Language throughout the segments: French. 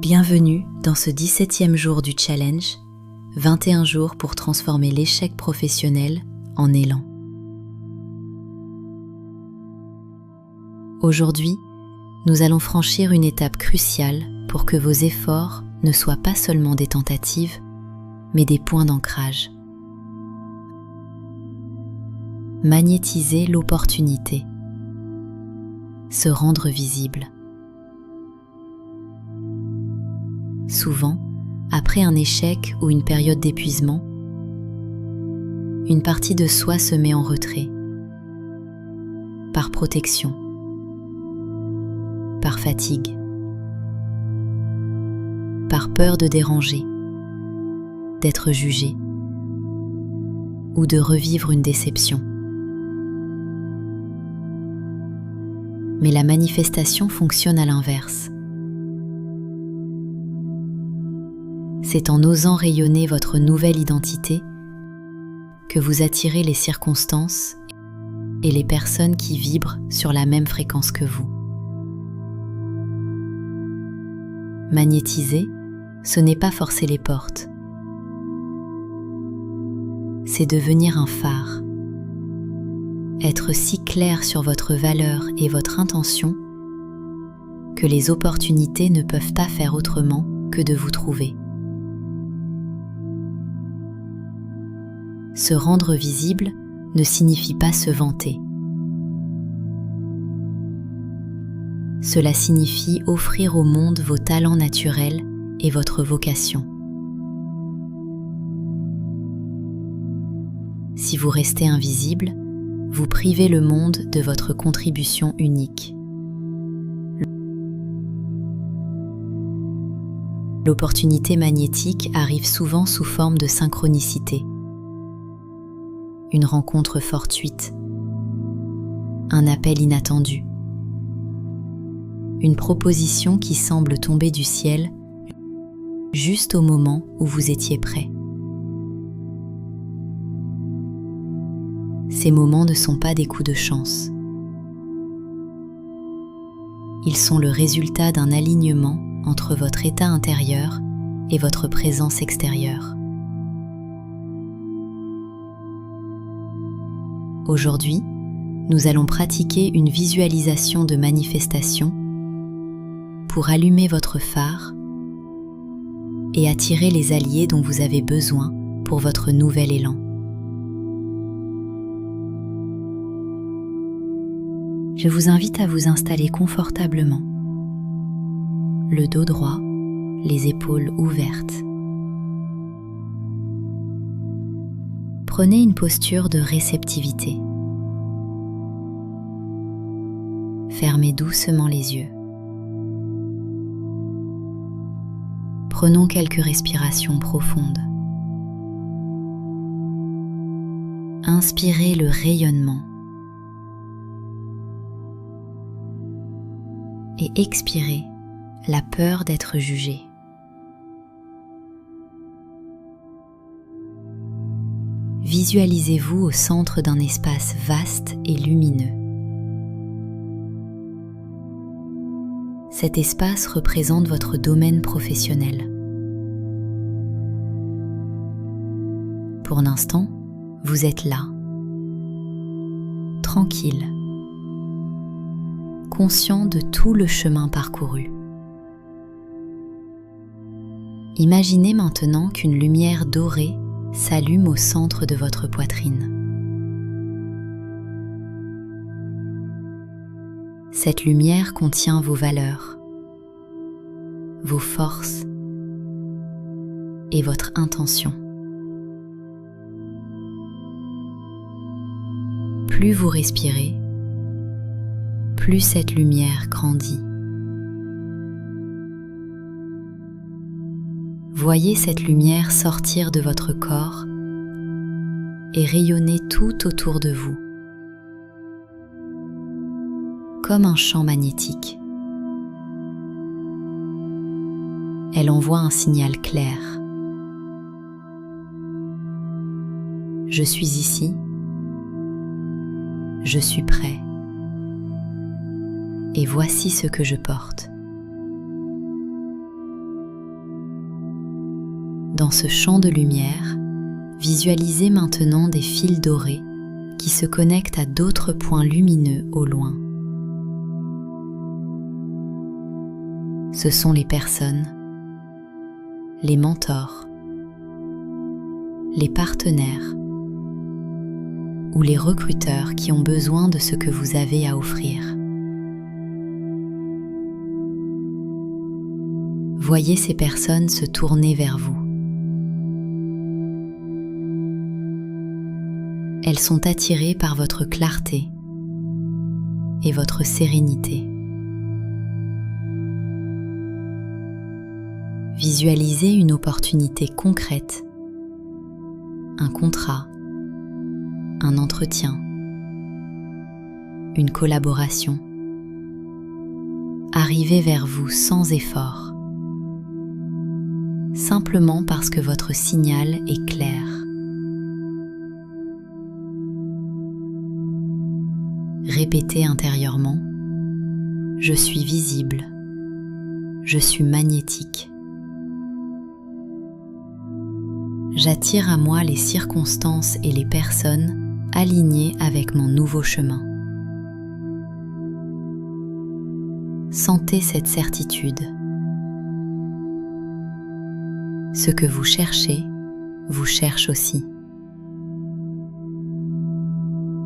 Bienvenue dans ce 17e jour du challenge, 21 jours pour transformer l'échec professionnel en élan. Aujourd'hui, nous allons franchir une étape cruciale pour que vos efforts ne soient pas seulement des tentatives, mais des points d'ancrage. Magnétiser l'opportunité. Se rendre visible. Souvent, après un échec ou une période d'épuisement, une partie de soi se met en retrait, par protection, par fatigue, par peur de déranger, d'être jugé ou de revivre une déception. Mais la manifestation fonctionne à l'inverse. C'est en osant rayonner votre nouvelle identité que vous attirez les circonstances et les personnes qui vibrent sur la même fréquence que vous. Magnétiser, ce n'est pas forcer les portes. C'est devenir un phare. Être si clair sur votre valeur et votre intention que les opportunités ne peuvent pas faire autrement que de vous trouver. Se rendre visible ne signifie pas se vanter. Cela signifie offrir au monde vos talents naturels et votre vocation. Si vous restez invisible, vous privez le monde de votre contribution unique. L'opportunité magnétique arrive souvent sous forme de synchronicité. Une rencontre fortuite, un appel inattendu, une proposition qui semble tomber du ciel juste au moment où vous étiez prêt. Ces moments ne sont pas des coups de chance. Ils sont le résultat d'un alignement entre votre état intérieur et votre présence extérieure. Aujourd'hui, nous allons pratiquer une visualisation de manifestation pour allumer votre phare et attirer les alliés dont vous avez besoin pour votre nouvel élan. Je vous invite à vous installer confortablement, le dos droit, les épaules ouvertes. Prenez une posture de réceptivité. Fermez doucement les yeux. Prenons quelques respirations profondes. Inspirez le rayonnement et expirez la peur d'être jugé. Visualisez-vous au centre d'un espace vaste et lumineux. Cet espace représente votre domaine professionnel. Pour l'instant, vous êtes là, tranquille, conscient de tout le chemin parcouru. Imaginez maintenant qu'une lumière dorée s'allume au centre de votre poitrine. Cette lumière contient vos valeurs, vos forces et votre intention. Plus vous respirez, plus cette lumière grandit. Voyez cette lumière sortir de votre corps et rayonner tout autour de vous, comme un champ magnétique. Elle envoie un signal clair. Je suis ici, je suis prêt, et voici ce que je porte. Dans ce champ de lumière, visualisez maintenant des fils dorés qui se connectent à d'autres points lumineux au loin. Ce sont les personnes, les mentors, les partenaires ou les recruteurs qui ont besoin de ce que vous avez à offrir. Voyez ces personnes se tourner vers vous. Elles sont attirées par votre clarté et votre sérénité. Visualisez une opportunité concrète, un contrat, un entretien, une collaboration, arriver vers vous sans effort, simplement parce que votre signal est clair. Répétez intérieurement: je suis visible, je suis magnétique. J'attire à moi les circonstances et les personnes alignées avec mon nouveau chemin. Sentez cette certitude. Ce que vous cherchez, vous cherche aussi.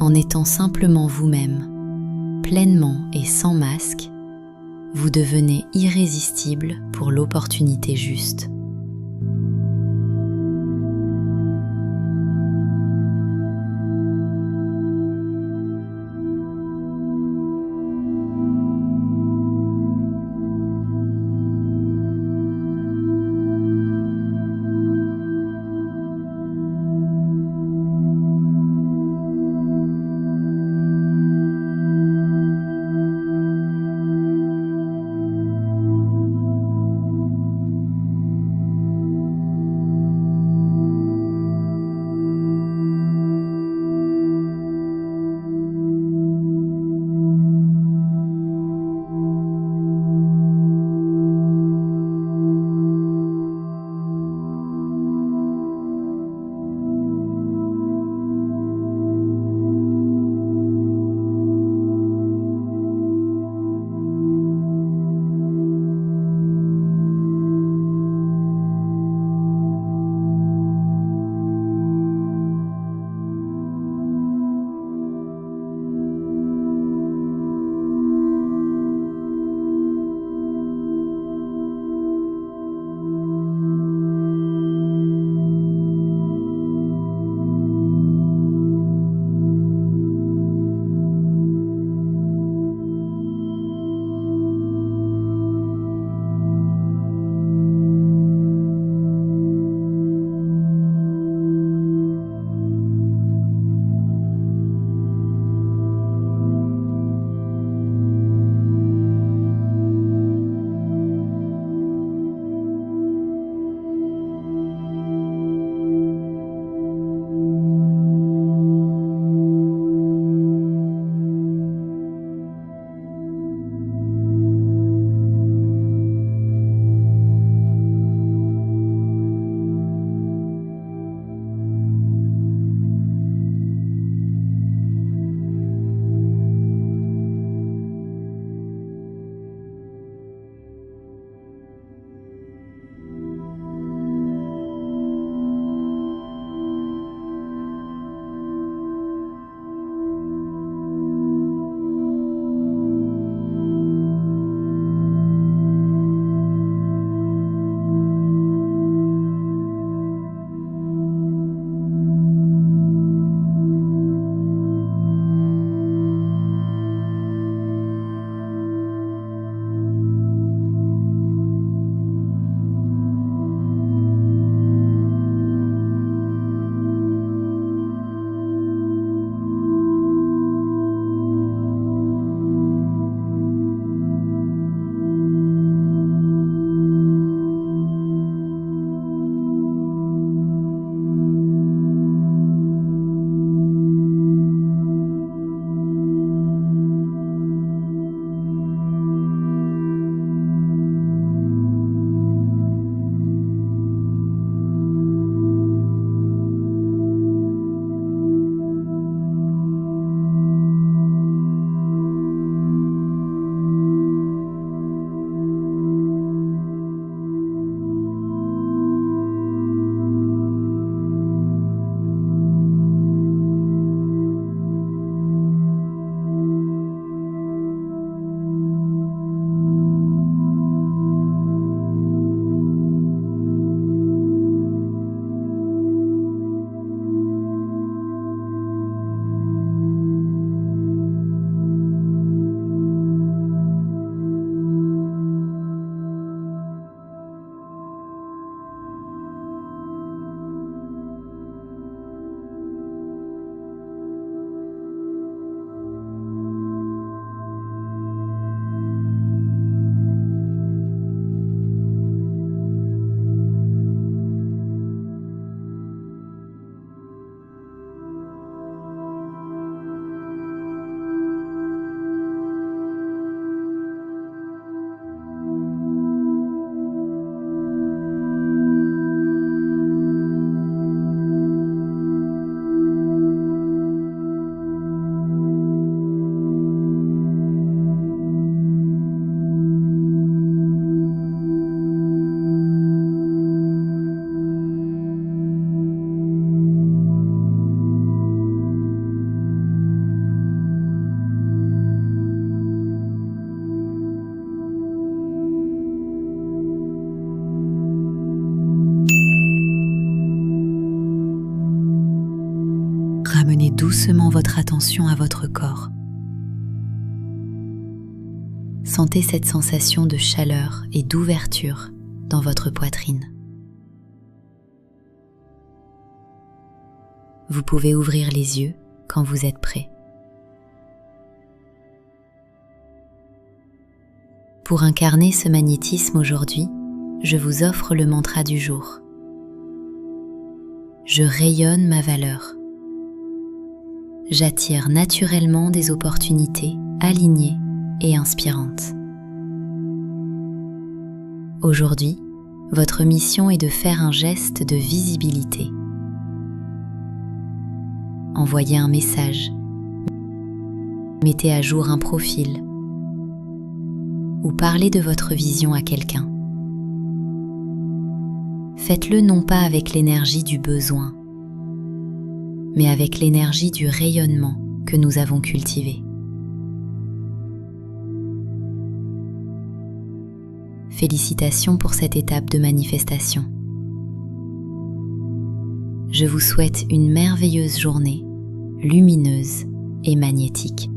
En étant simplement vous-même, pleinement et sans masque, vous devenez irrésistible pour l'opportunité juste. doucement votre attention à votre corps. Sentez cette sensation de chaleur et d'ouverture dans votre poitrine. Vous pouvez ouvrir les yeux quand vous êtes prêt. Pour incarner ce magnétisme aujourd'hui, je vous offre le mantra du jour. Je rayonne ma valeur. J'attire naturellement des opportunités alignées et inspirantes. Aujourd'hui, votre mission est de faire un geste de visibilité. Envoyez un message, mettez à jour un profil ou parlez de votre vision à quelqu'un. Faites-le non pas avec l'énergie du besoin, mais avec l'énergie du rayonnement que nous avons cultivé. Félicitations pour cette étape de manifestation. Je vous souhaite une merveilleuse journée, lumineuse et magnétique.